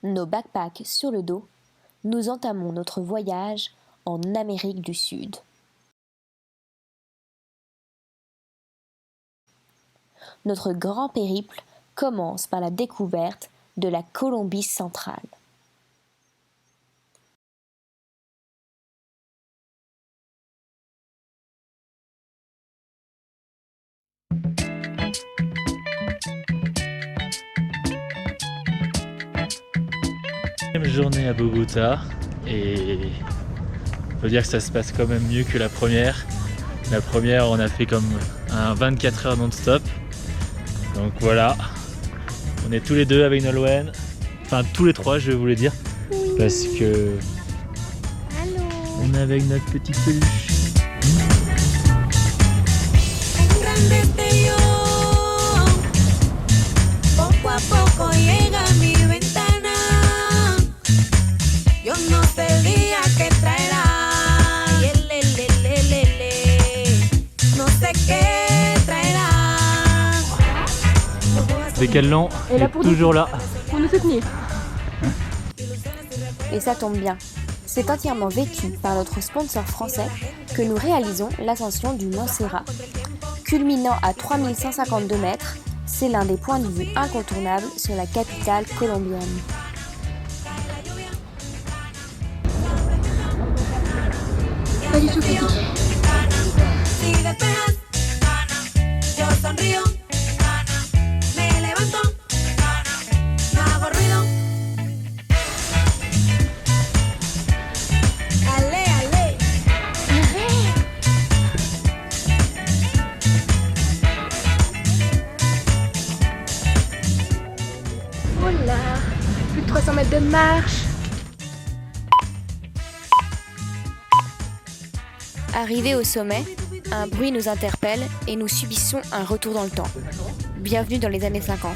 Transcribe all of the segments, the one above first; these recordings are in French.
nos backpacks sur le dos, nous entamons notre voyage en Amérique du Sud. Notre grand périple commence par la découverte de la Colombie centrale. Journée à Bogota et on peut dire que ça se passe quand même mieux que la première. La première, on a fait comme un 24 heures non-stop. Donc voilà, on est tous les deux avec Nolwenn, enfin tous les trois je voulais dire, parce que on est avec notre petite peluche. Décathlon est toujours là pour nous soutenir. Et ça tombe bien, c'est entièrement vêtu par notre sponsor français que nous réalisons l'ascension du Mont Serra. Culminant à 3152 mètres, c'est l'un des points de vue incontournables sur la capitale colombienne. Pas du tout fatigué. Voilà, plus de 300 mètres de marche. Arrivés au sommet, un bruit nous interpelle et nous subissons un retour dans le temps. Bienvenue dans les années 50.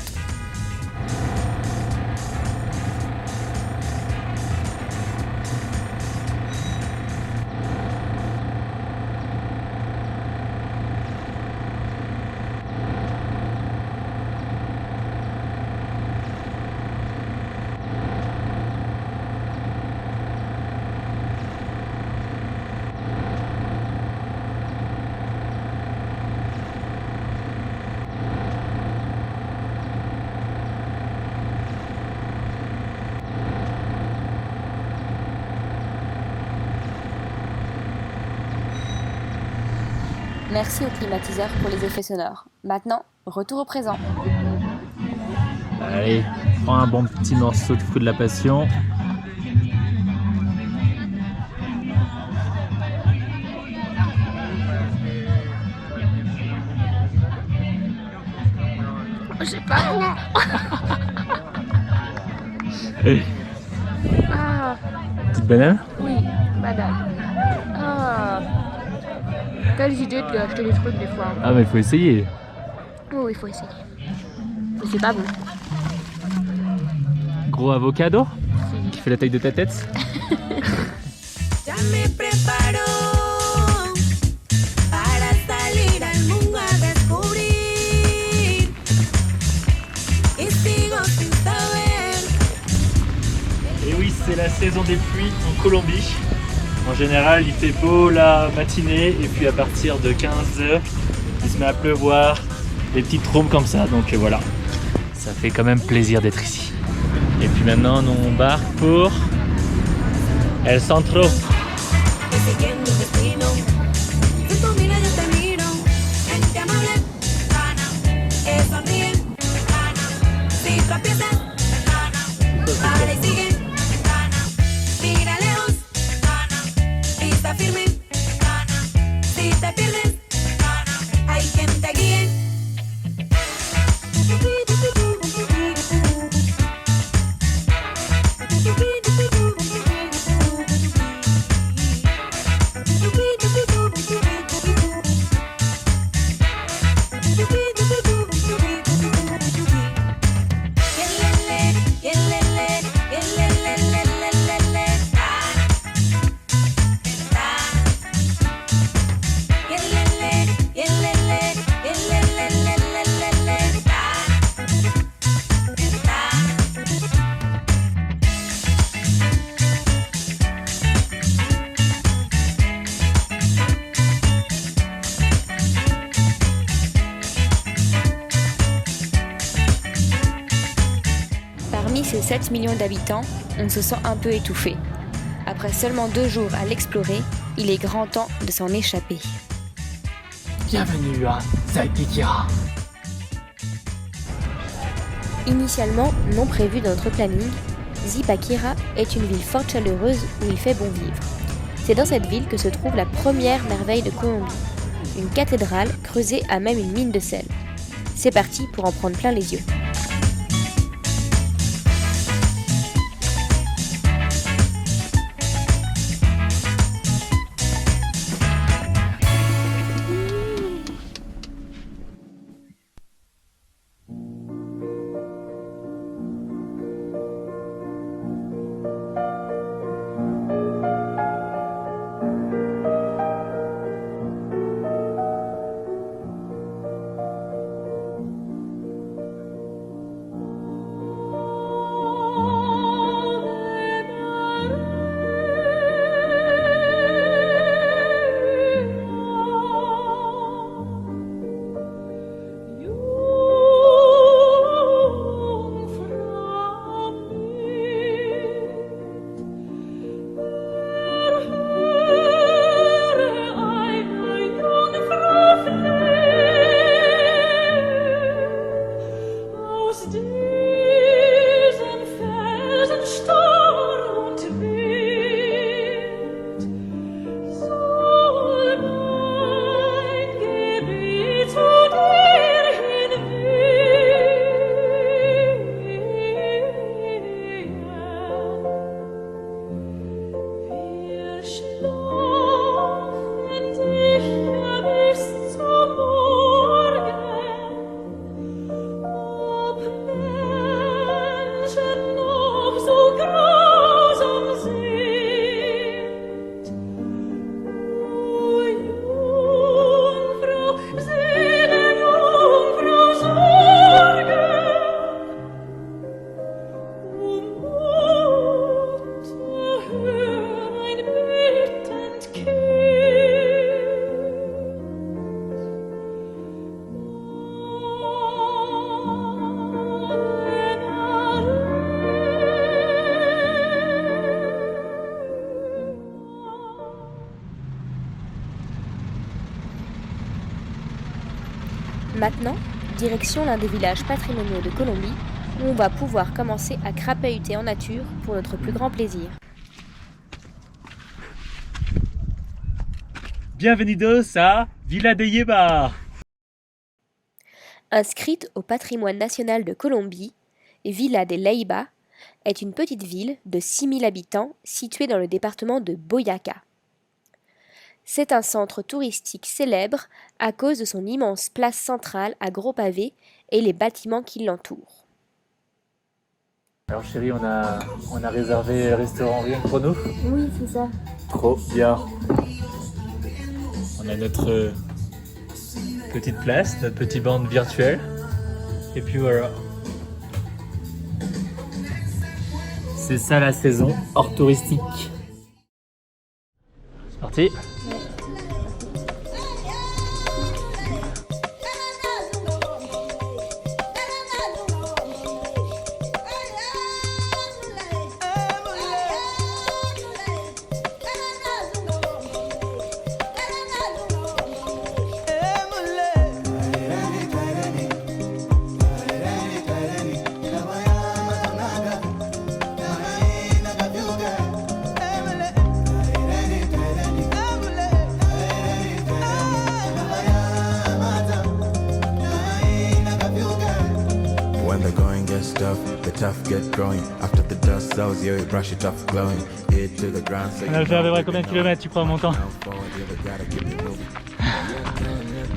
Merci au climatiseur pour les effets sonores. Maintenant, retour au présent. Allez, prends un bon petit morceau de Feu de la Passion. Je sais pas. Ah, Petite banane? oui, madame. Ah. Quelles idées de acheter des trucs des fois. Ah mais il faut essayer. Oh, il faut essayer. Mais c'est pas bon. Gros avocado qui fait la taille de ta tête. Et oui, c'est la saison des pluies en Colombie. En général, il fait beau la matinée et puis à partir de 15h, il se met à pleuvoir, des petites trombes comme ça. Donc voilà, ça fait quand même plaisir d'être ici. Et puis maintenant, on embarque pour El Centro. 7 millions d'habitants, on se sent un peu étouffé. Après seulement 2 jours à l'explorer, il est grand temps de s'en échapper. Bienvenue à Zaipikira. Initialement non prévu dans notre planning, Zipaquira est une ville fort chaleureuse où il fait bon vivre. C'est dans cette ville que se trouve la première merveille de Colombie, une cathédrale creusée à même une mine de sel. C'est parti pour en prendre plein les yeux. Maintenant, direction l'un des villages patrimoniaux de Colombie, où on va pouvoir commencer à crapahuter en nature pour notre plus grand plaisir. Bienvenidos à Villa de Leyva. Inscrite au patrimoine national de Colombie, Villa de Leyva est une petite ville de 6000 habitants située dans le département de Boyacá. C'est un centre touristique célèbre à cause de son immense place centrale à gros pavés et les bâtiments qui l'entourent. Alors chérie, on a réservé le restaurant rien que pour nous. Oui, c'est ça. Trop bien. On a notre petite place, notre petite bande virtuelle. Et puis voilà. C'est ça la saison hors touristique. C'est parti. On a fait à peu près combien de kilomètres tu crois en montant?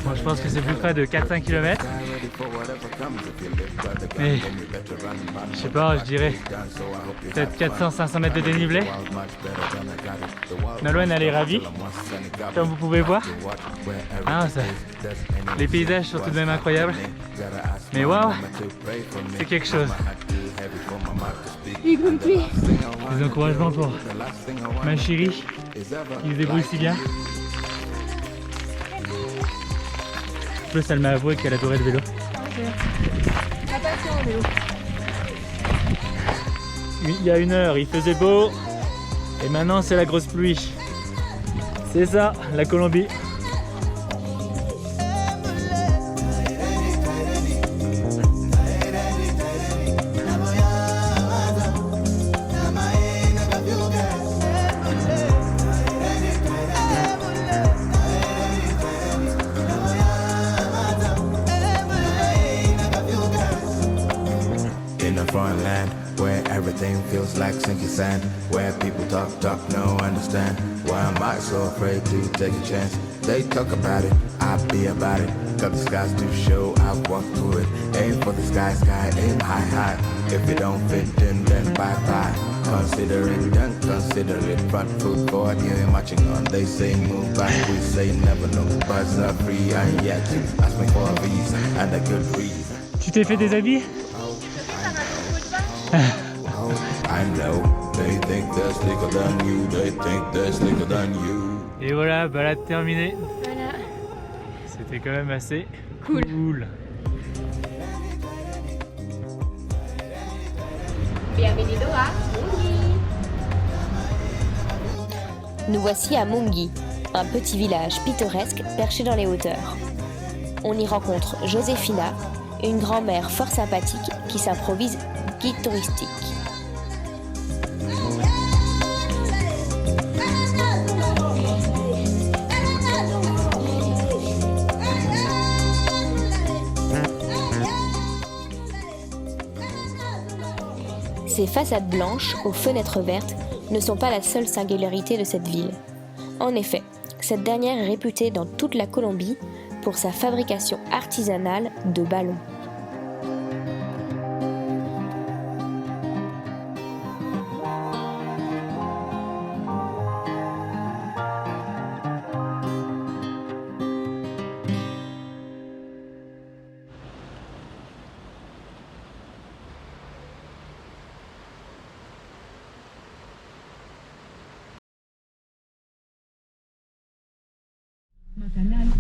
Moi je pense que c'est plus près de 4-5 km. Mais je sais pas, je dirais peut-être 400-500 mètres de dénivelé. Nolwenn elle est ravie, comme vous pouvez voir. Ah, les paysages sont tout de même incroyables. Mais waouh, c'est quelque chose. Des encouragements pour ma chérie qui se débrouille si bien. En plus elle m'a avoué qu'elle adorait le vélo. il y a 1 heure, il faisait beau. Et maintenant, c'est la grosse pluie. C'est ça, la Colombie. Foreign land where everything feels like sinking sand, where people talk, no understand. Why am I so afraid to take a chance? They talk about it, I be about it. Got the skies to show, I walk through it. Aim for the sky, aim high. If it don't fit in, then bye. Consider it done, consider it. Front foot forward, you ain't marching on. They say move back, we say never know. But it's not free, I ain't yet to ask me for a visa and a good reason. Tu t'es fait des habits? I know, they think they're slicker than you, they think they're slicker than you. Et voilà, balade terminée. Voilà. C'était quand même assez Cool. Bienvenido à Mongi. Nous voici à Mongi, un petit village pittoresque perché dans les hauteurs. On y rencontre Josefina, une grand-mère fort sympathique qui s'improvise guide touristique. Ces façades blanches aux fenêtres vertes ne sont pas la seule singularité de cette ville. En effet, cette dernière est réputée dans toute la Colombie pour sa fabrication artisanale de ballons.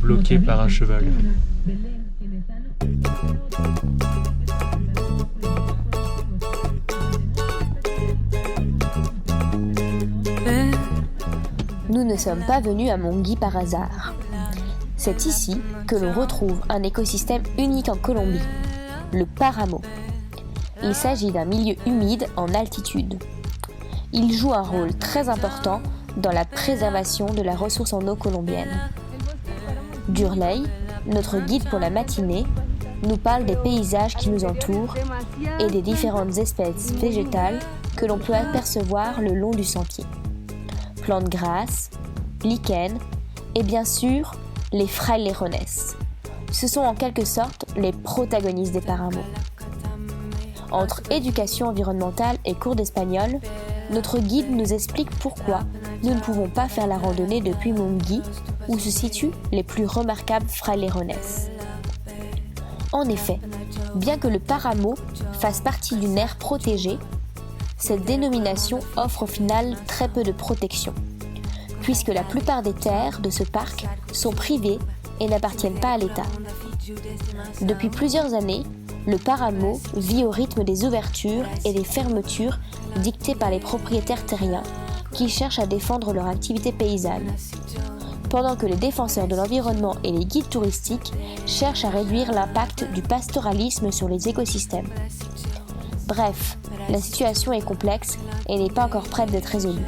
Bloqué par un cheval. Nous ne sommes pas venus à Mongi par hasard. C'est ici que l'on retrouve un écosystème unique en Colombie, le Páramo. Il s'agit d'un milieu humide en altitude. Il joue un rôle très important dans la préservation de la ressource en eau colombienne. Durley, notre guide pour la matinée, nous parle des paysages qui nous entourent et des différentes espèces végétales que l'on peut apercevoir le long du sentier. Plantes grasses, lichens et bien sûr les frailejones. Ce sont en quelque sorte les protagonistes des Páramos. Entre éducation environnementale et cours d'espagnol, notre guide nous explique pourquoi nous ne pouvons pas faire la randonnée depuis Mongi, où se situent les plus remarquables frailejones. En effet, bien que le Páramo fasse partie d'une aire protégée, cette dénomination offre au final très peu de protection, puisque la plupart des terres de ce parc sont privées et n'appartiennent pas à l'État. Depuis plusieurs années, le Páramo vit au rythme des ouvertures et des fermetures dictées par les propriétaires terriens qui cherchent à défendre leur activité paysanne, pendant que les défenseurs de l'environnement et les guides touristiques cherchent à réduire l'impact du pastoralisme sur les écosystèmes. Bref, la situation est complexe et n'est pas encore prête d'être résolue.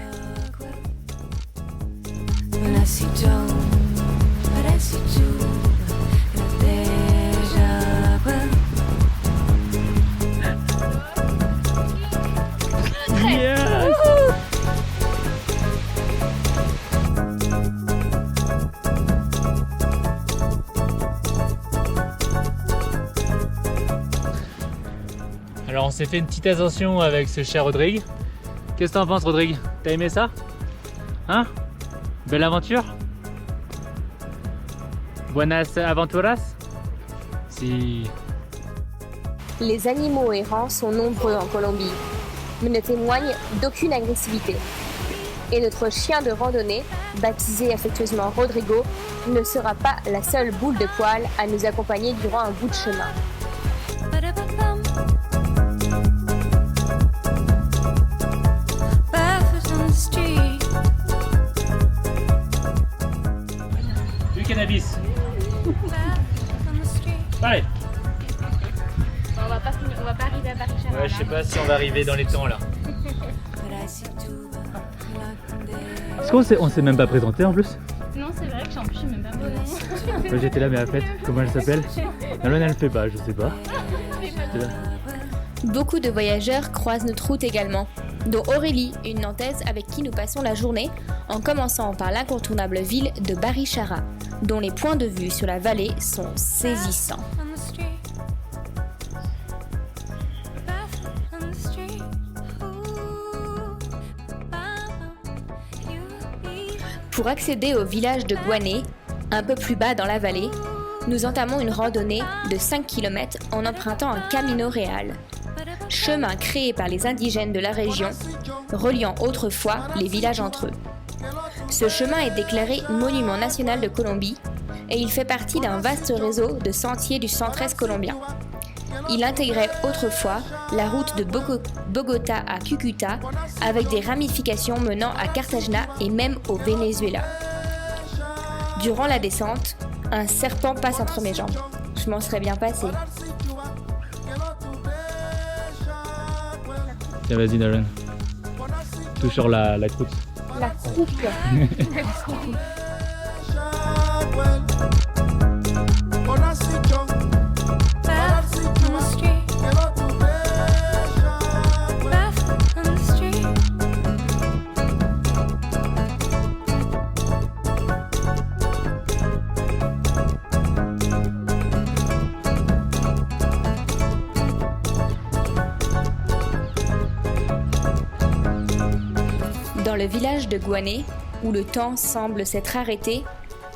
Yes! Alors on s'est fait une petite ascension avec ce cher Rodrigue. Qu'est-ce que t'en penses, Rodrigue? T'as aimé ça? Hein? Belle aventure? Buenas aventuras? Si. Les animaux errants sont nombreux en Colombie, mais ne témoignent d'aucune agressivité. Et notre chien de randonnée, baptisé affectueusement Rodrigo, ne sera pas la seule boule de poil à nous accompagner durant un bout de chemin. cannabis. Allez. On va pas arriver à Barie-Chara. Ouais, je sais pas si on va arriver dans les temps là. Est-ce qu'on s'est même pas présenté en plus? Non, c'est vrai que j'en plus, même pas mon nom. Moi j'étais là, mais à fait, comment elle s'appelle? Non, elle le fait pas, je sais pas. J'étais là. Beaucoup de voyageurs croisent notre route également, dont Aurélie, une Nantaise avec qui nous passons la journée, en commençant par l'incontournable ville de Barie-Chara, dont les points de vue sur la vallée sont saisissants. Pour accéder au village de Gouané, un peu plus bas dans la vallée, nous entamons une randonnée de 5 km en empruntant un camino real, chemin créé par les indigènes de la région, reliant autrefois les villages entre eux. Ce chemin est déclaré monument national de Colombie et il fait partie d'un vaste réseau de sentiers du centre-est colombien. Il intégrait autrefois la route de Bogota à Cúcuta avec des ramifications menant à Cartagena et même au Venezuela. Durant la descente, un serpent passe entre mes jambes. Je m'en serais bien passé. Tiens, vas-y, Darren. Touche sur la croûte. La croupe. Dans le village de Gouané, où le temps semble s'être arrêté,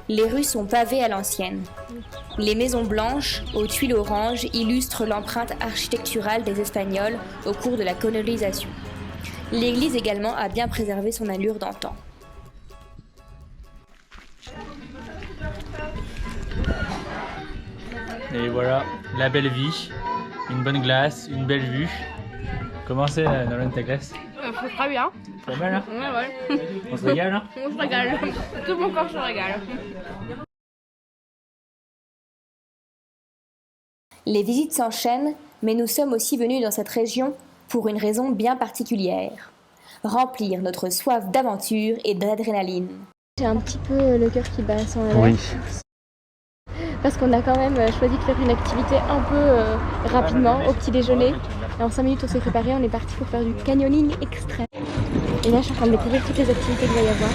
les rues sont pavées à l'ancienne. Les maisons blanches, aux tuiles oranges, illustrent l'empreinte architecturale des Espagnols au cours de la colonisation. L'église également a bien préservé son allure d'antan. Et voilà, la belle vie, une bonne glace, une belle vue. Comment c'est, Nolan, ta glace? Très bien. Pas mal, hein? Ouais. On se régale, hein? On se régale. Tout mon corps se régale. Les visites s'enchaînent, mais nous sommes aussi venus dans cette région pour une raison bien particulière. Remplir notre soif d'aventure et d'adrénaline. J'ai un petit peu le cœur qui bat sans la Oui. Parce qu'on a quand même choisi de faire une activité un peu rapidement au petit déjeuner. Et en 5 minutes on s'est préparé, on est parti pour faire du canyoning extrême. Et là je suis en train de découvrir toutes les activités qu'il va y avoir.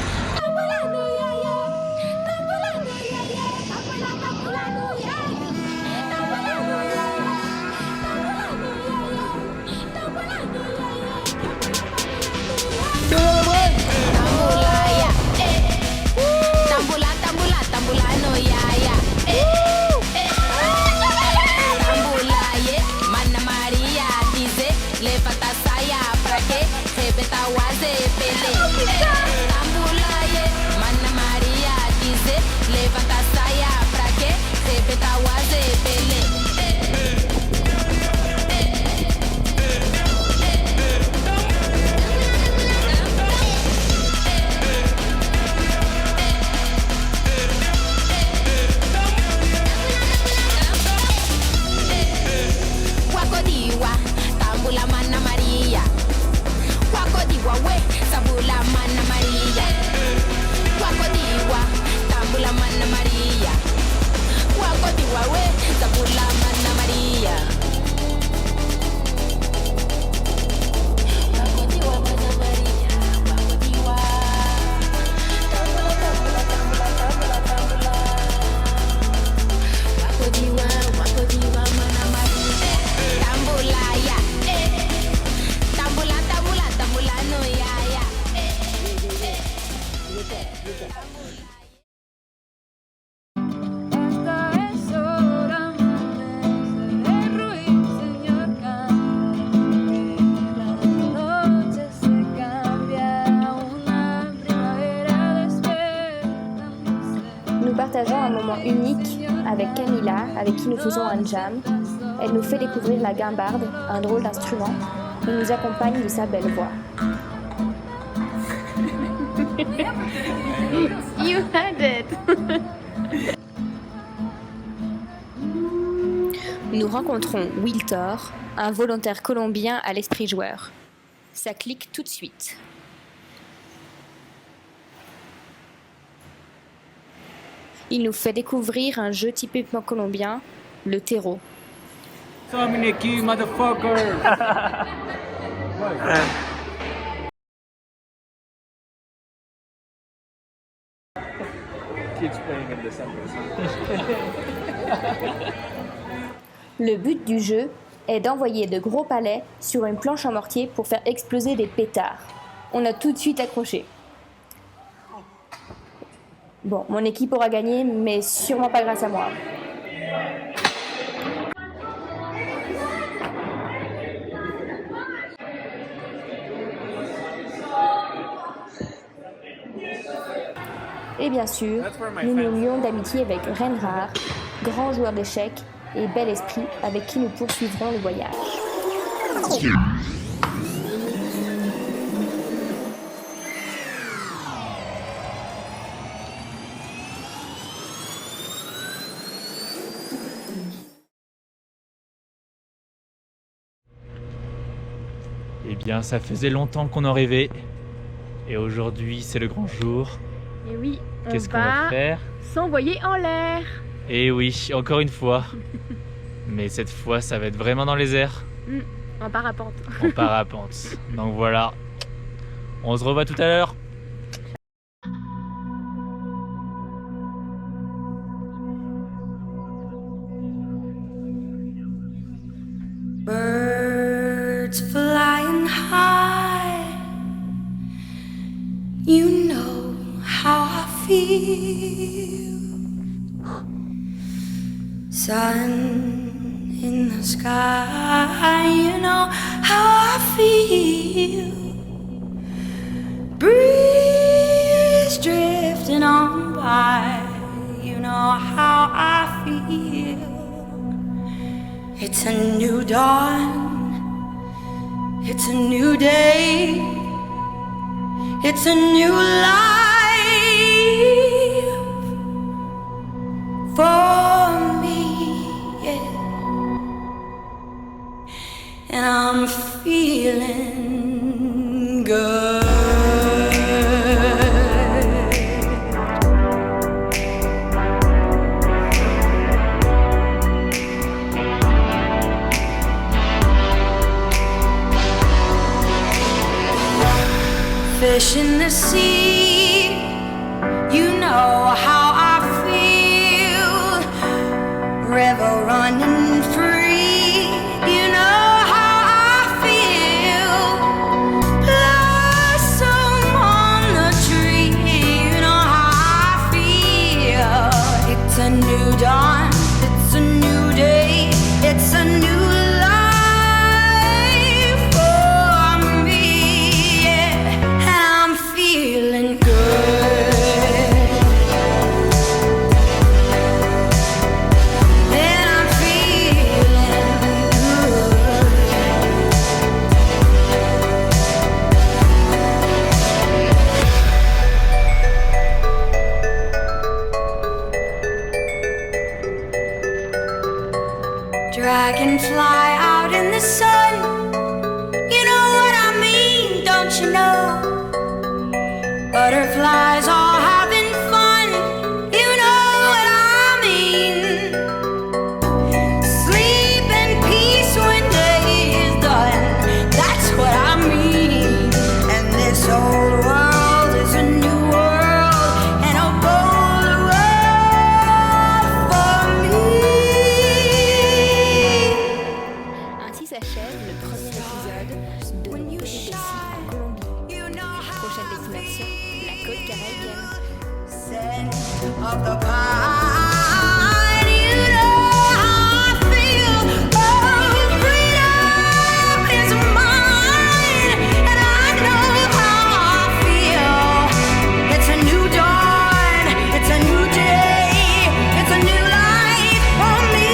Nous partageons un moment unique avec Camilla, avec qui nous faisons un jam. Elle nous fait découvrir la guimbarde, un drôle d'instrument. Elle nous accompagne de sa belle voix. You had it. Nous rencontrons Wiltor, un volontaire colombien à l'esprit joueur. Ça clique tout de suite. Il nous fait découvrir un jeu typiquement colombien, le terreau. Dominique, motherfucker! Le but du jeu est d'envoyer de gros palets sur une planche en mortier pour faire exploser des pétards. On a tout de suite accroché. Bon, mon équipe aura gagné, mais sûrement pas grâce à moi. Et bien sûr, nous nous lions d'amitié avec Reinhard, grand joueur d'échecs, et bel esprit avec qui nous poursuivrons le voyage. Eh bien, ça faisait longtemps qu'on en rêvait. Et aujourd'hui, c'est le grand jour. Et oui, Qu'est-ce qu'on va faire? s'envoyer en l'air. Eh oui, encore une fois. Mais cette fois, ça va être vraiment dans les airs. En parapente. En parapente. Donc voilà. On se revoit tout à l'heure. Birds flying high, you know how I feel. Sun in the sky, you know how I feel. Breeze drifting on by, you know how I feel. It's a new dawn, it's a new day, it's a new life for me, yeah. And I'm feeling good. Fish in the sea, you know how I feel. River running free, you know how I feel. Blossom on the tree, you know how I feel. It's a new dawn, it's a new day, it's a new feeling good. And I'm feeling good. Dragonfly out in the sun, you know what I mean, don't you know? Butterflies all having fun, you know what I mean. Sleep in peace when day is done, that's what I mean. And this old world is a new world, and a bold world for me. Ainsi s'achève le premier épisode de nos péripéties en Colombie. Prochaine destination, la côte caribéenne. Scent of the pine, you know how I feel. Oh, freedom is mine, and I know how I feel. It's a new dawn, it's a new day, it's a new life for me.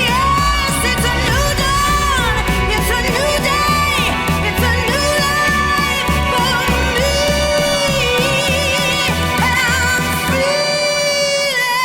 Yes, it's a new dawn, it's a new day, it's a new life for me. And I'm feeling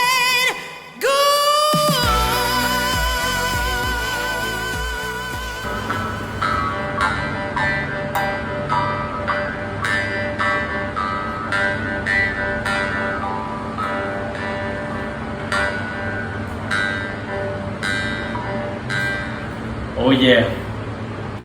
yeah.